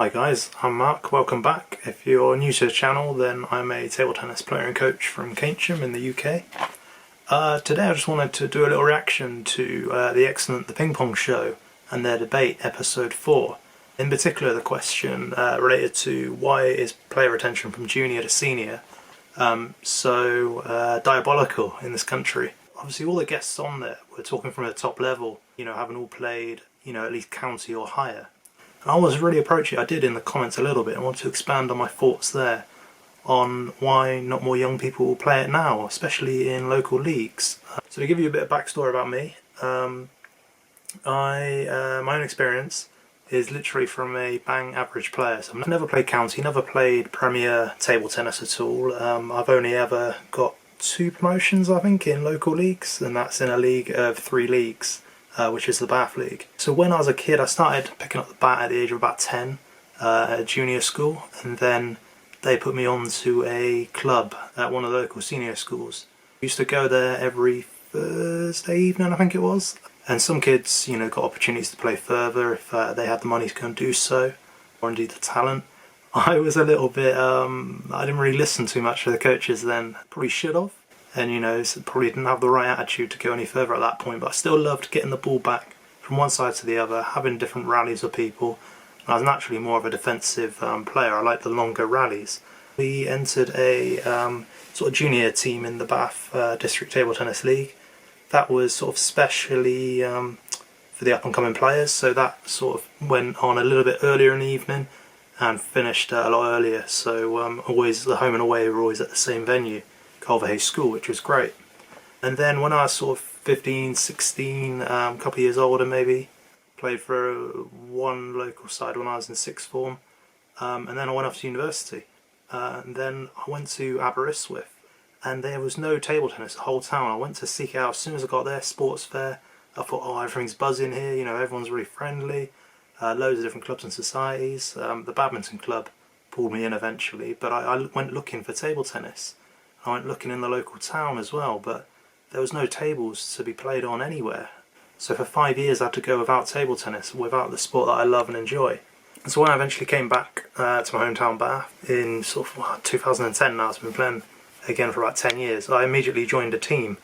Hi guys, I'm Mark, welcome back. If you're new to the channel, then I'm a table tennis player and coach from Keynsham in the UK. Today I just wanted to do a little reaction to the excellent The Ping Pong Show and their debate, episode 4. In particular the question related to why is player retention from junior to senior so diabolical in this country. Obviously all the guests on there were talking from a top level, having all played, at least county or higher. I was really approaching it, I did in the comments a little bit, and want to expand on my thoughts there on why not more young people will play it now, especially in local leagues. So to give you a bit of backstory about me, my own experience is literally from a bang average player. So I've never played county, never played Premier table tennis at all. I've only ever got 2 promotions I think in local leagues, and that's in a league of 3 leagues. Which is the Bath League. So when I was a kid I started picking up the bat at the age of about 10 at junior school, and then they put me on to a club at one of the local senior schools. I used to go there every Thursday evening I think it was, and some kids got opportunities to play further if they had the money to go and do so, or indeed the talent. I was a little bit, I didn't really listen too much to the coaches then, probably should have. And probably didn't have the right attitude to go any further at that point, but I still loved getting the ball back from one side to the other, having different rallies with people. And I was naturally more of a defensive player. I liked the longer rallies. We entered a sort of junior team in the Bath District Table Tennis League. That was sort of specially for the up-and-coming players, so that sort of went on a little bit earlier in the evening and finished a lot earlier. So always the home and away were always at the same venue, Culverhay School, which was great. And then when I was sort of 15, 16, a couple of years older maybe, played for one local side when I was in 6th form, and then I went off to university. And then I went to Aberystwyth, and there was no table tennis the whole town. I went to seek out as soon as I got there, sports fair. I thought, oh, everything's buzzing here, everyone's really friendly, loads of different clubs and societies. The badminton club pulled me in eventually, but I went looking for table tennis. I went looking in the local town as well, but there was no tables to be played on anywhere. So for 5 years I had to go without table tennis, without the sport that I love and enjoy. And so when I eventually came back to my hometown Bath in sort of 2010 now, I've been playing again for about 10 years, I immediately joined a team.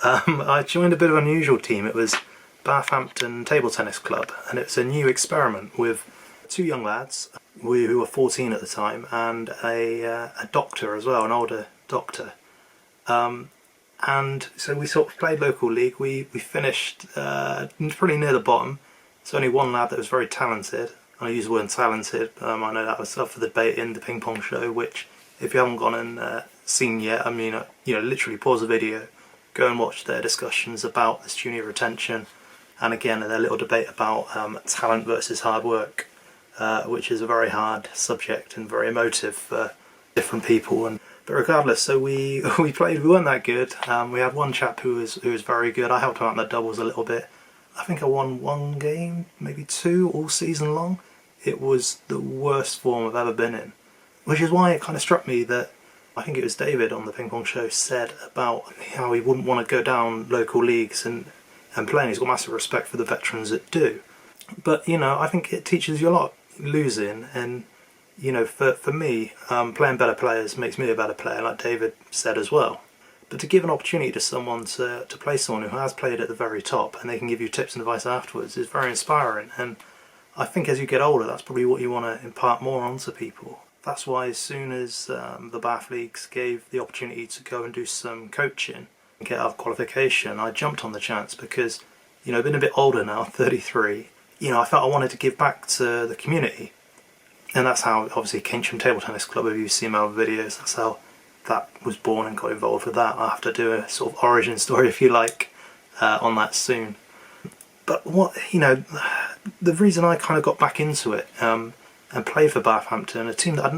I joined a bit of an unusual team. It was Bathampton Table Tennis Club, and it's a new experiment with 2 young lads who were 14 at the time, and a doctor as well, an older doctor. And so we sort of played local league. We finished pretty near the bottom. There's only one lad that was very talented. I use the word talented. I know that was up for the debate in the Ping Pong Show, which if you haven't gone and seen yet, I mean, literally pause the video, go and watch their discussions about this junior retention, and again their little debate about talent versus hard work, which is a very hard subject and very emotive for different people. But regardless, so we played. We weren't that good. We had one chap who was very good. I helped him out in the doubles a little bit. I think I won 1 game, maybe 2, all season long. It was the worst form I've ever been in, which is why it kind of struck me that I think it was David on the Ping Pong Show said about how he wouldn't want to go down local leagues and play. And he's got massive respect for the veterans that do. But I think it teaches you a lot, losing. And for me, playing better players makes me a better player, like David said as well. But to give an opportunity to someone to play someone who has played at the very top, and they can give you tips and advice afterwards, is very inspiring. And I think as you get older, that's probably what you want to impart more onto people. That's why as soon as the Bath Leagues gave the opportunity to go and do some coaching and get out qualification, I jumped on the chance because, I've been a bit older now, 33. I felt I wanted to give back to the community. And that's how, obviously, Keynsham Table Tennis Club, if you've seen my other videos, that's how that was born and got involved with that. I have to do a sort of origin story, if you like, on that soon. But the reason I kind of got back into it and played for Bathampton, a team that I'd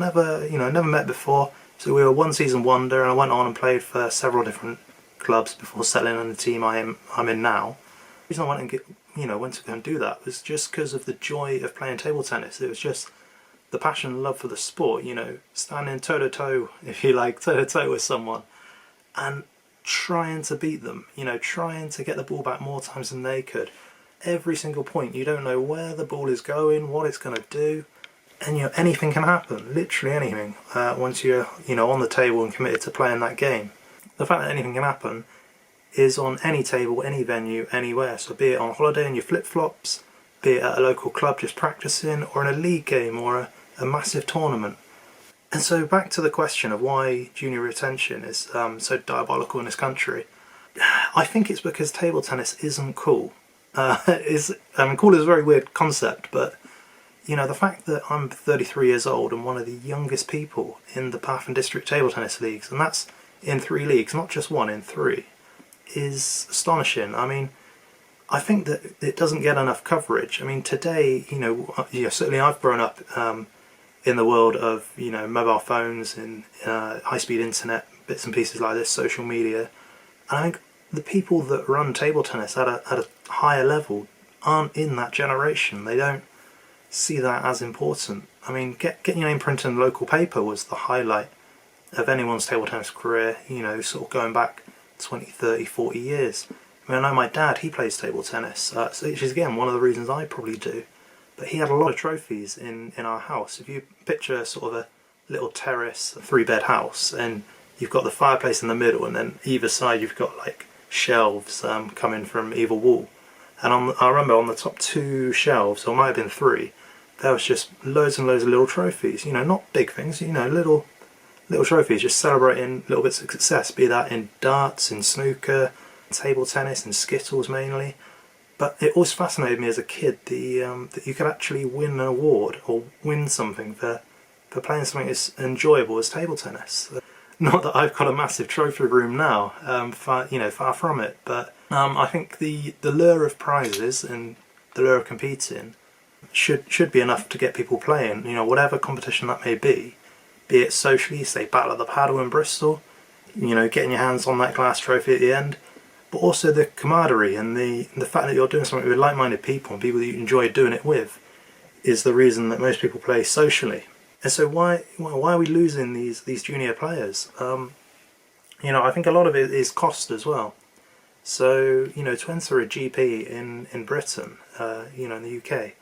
never met before. So we were 1 season wonder, and I went on and played for several different clubs before settling on the team I'm in now. The reason I went and went to go and do that was just because of the joy of playing table tennis. It was just the passion and love for the sport, standing toe-to-toe, if you like, toe-to-toe with someone and trying to beat them, trying to get the ball back more times than they could. Every single point, you don't know where the ball is going, what it's going to do, And anything can happen, literally anything, once you're on the table and committed to playing that game. The fact that anything can happen is on any table, any venue, anywhere. So be it on holiday in your flip-flops, be it at a local club just practicing, or in a league game or a massive tournament. And so back to the question of why junior retention is so diabolical in this country. I think it's because table tennis isn't cool. Cool is a very weird concept, but the fact that I'm 33 years old and one of the youngest people in the Bath and District table tennis leagues, and that's in 3 leagues, not just one, in 3, is astonishing. I mean, I think that it doesn't get enough coverage. I mean, today, certainly I've grown up in the world of, mobile phones and high-speed internet, bits and pieces like this, social media. And I think the people that run table tennis at a higher level aren't in that generation. They don't see that as important. I mean, getting your name printed in the local paper was the highlight of anyone's table tennis career, sort of going back 20, 30, 40 years. I mean, I know my dad, he plays table tennis, which is again one of the reasons I probably do. But he had a lot of trophies in our house. If you picture sort of a little terrace, a 3-bed house, and you've got the fireplace in the middle, and then either side you've got like shelves coming from either wall. And I remember on the top 2 shelves, or it might have been 3, there was just loads and loads of little trophies. Not big things, little trophies, just celebrating little bits of success, be that in darts, in snooker, table tennis, and skittles mainly. But it always fascinated me as a kid that you could actually win an award or win something for playing something as enjoyable as table tennis. Not that I've got a massive trophy room now, far from it, but I think the lure of prizes and the lure of competing should be enough to get people playing, whatever competition that may be it socially, say Battle of the Paddle in Bristol, getting your hands on that glass trophy at the end, but also the camaraderie and the fact that you're doing something with like-minded people and people that you enjoy doing it with is the reason that most people play socially. And so why are we losing these junior players? I think a lot of it is cost as well. So, to enter a GP in Britain, in the UK,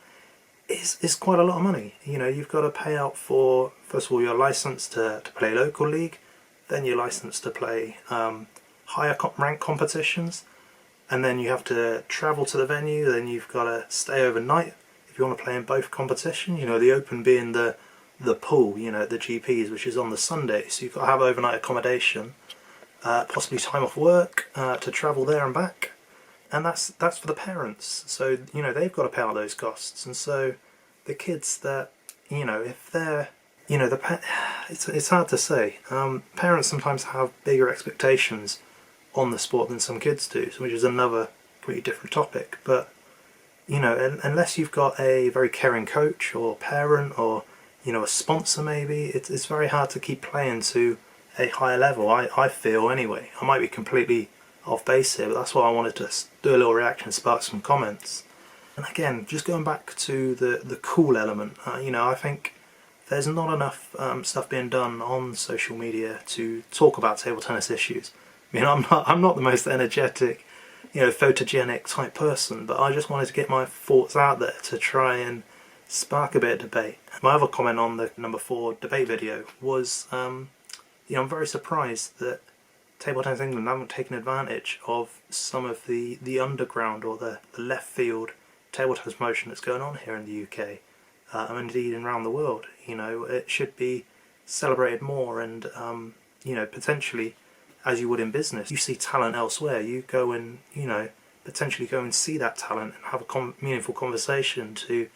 is quite a lot of money. You've got to pay out for, first of all, your license to play local league, then your license to play higher rank competitions, and then you have to travel to the venue, then you've got to stay overnight if you want to play in both competitions. The Open being the pool, the GPs, which is on the Sunday, so you've got to have overnight accommodation, possibly time off work to travel there and back. And that's for the parents, so they've got to pay out those costs. And so the kids that if they're it's hard to say. Parents sometimes have bigger expectations on the sport than some kids do, which is another completely different topic. But unless you've got a very caring coach or parent or a sponsor, maybe it's very hard to keep playing to a higher level. I feel anyway. I might be completely off base here, but that's why I wanted to do a little reaction, spark some comments. And again, just going back to the cool element, I think there's not enough stuff being done on social media to talk about table tennis issues. I mean, I'm not the most energetic, photogenic type person, but I just wanted to get my thoughts out there to try and spark a bit of debate. My other comment on the number 4 debate video was, I'm very surprised that Table Tennis England haven't taken advantage of some of the underground or the left field table tennis promotion that's going on here in the UK, and indeed around the world. It should be celebrated more, and potentially, as you would in business, you see talent elsewhere, you go and potentially go and see that talent and have a meaningful conversation to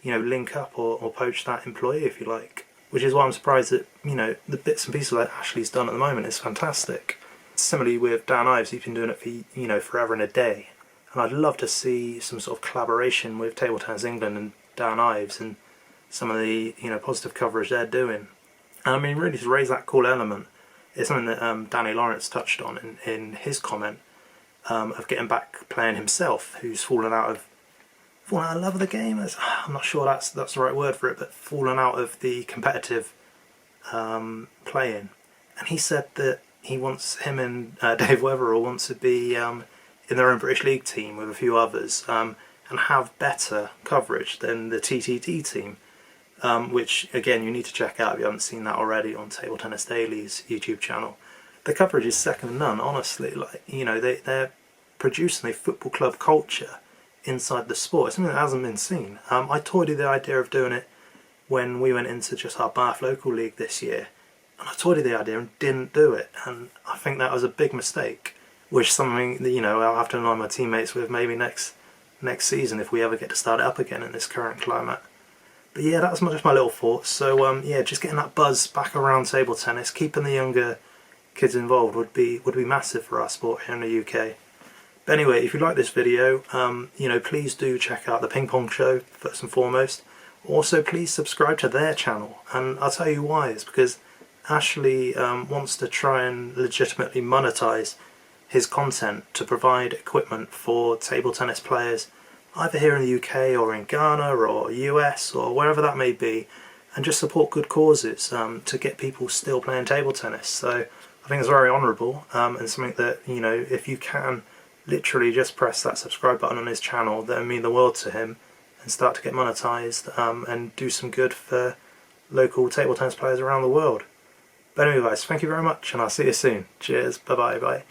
link up or poach that employee, if you like. Which is why I'm surprised that the bits and pieces that Ashley's done at the moment is fantastic. Similarly with Dan Ives, he's been doing it for forever and a day, and I'd love to see some sort of collaboration with Table Tennis England and Dan Ives and some of the positive coverage they're doing. And I mean, really to raise that cool element is something that Danny Lawrence touched on in his comment of getting back playing himself, who's fallen out of love of the game. I'm not sure that's the right word for it, but fallen out of the competitive playing. And he said that him and Dave Weatherall wants to be in their own British League team with a few others and have better coverage than the TTD team. which again you need to check out if you haven't seen that already on Table Tennis Daily's YouTube channel. The coverage is second to none, honestly. Like, you know, they're producing a football club culture inside the sport. It's something that hasn't been seen. I toyed with the idea of doing it when we went into just our Bath local league this year, and I toyed with the idea and didn't do it, and I think that was a big mistake, which is something that, you know, I'll have to align my teammates with maybe next season if we ever get to start it up again in this current climate. But yeah, that's just my little thoughts. So yeah, just getting that buzz back around table tennis, keeping the younger kids involved would be massive for our sport here in the UK. But anyway, if you like this video, you know, please do check out the Ping Pong Show first and foremost. Also, please subscribe to their channel, and I'll tell you why. It's because Ashley wants to try and legitimately monetize his content to provide equipment for table tennis players, either here in the UK or in Ghana or US or wherever that may be, and just support good causes to get people still playing table tennis. So I think it's very honourable, and something that, you know, if you can literally just press that subscribe button on his channel, that would mean the world to him, and start to get monetized and do some good for local table tennis players around the world. But anyway guys, thank you very much, and I'll see you soon. Cheers, bye bye.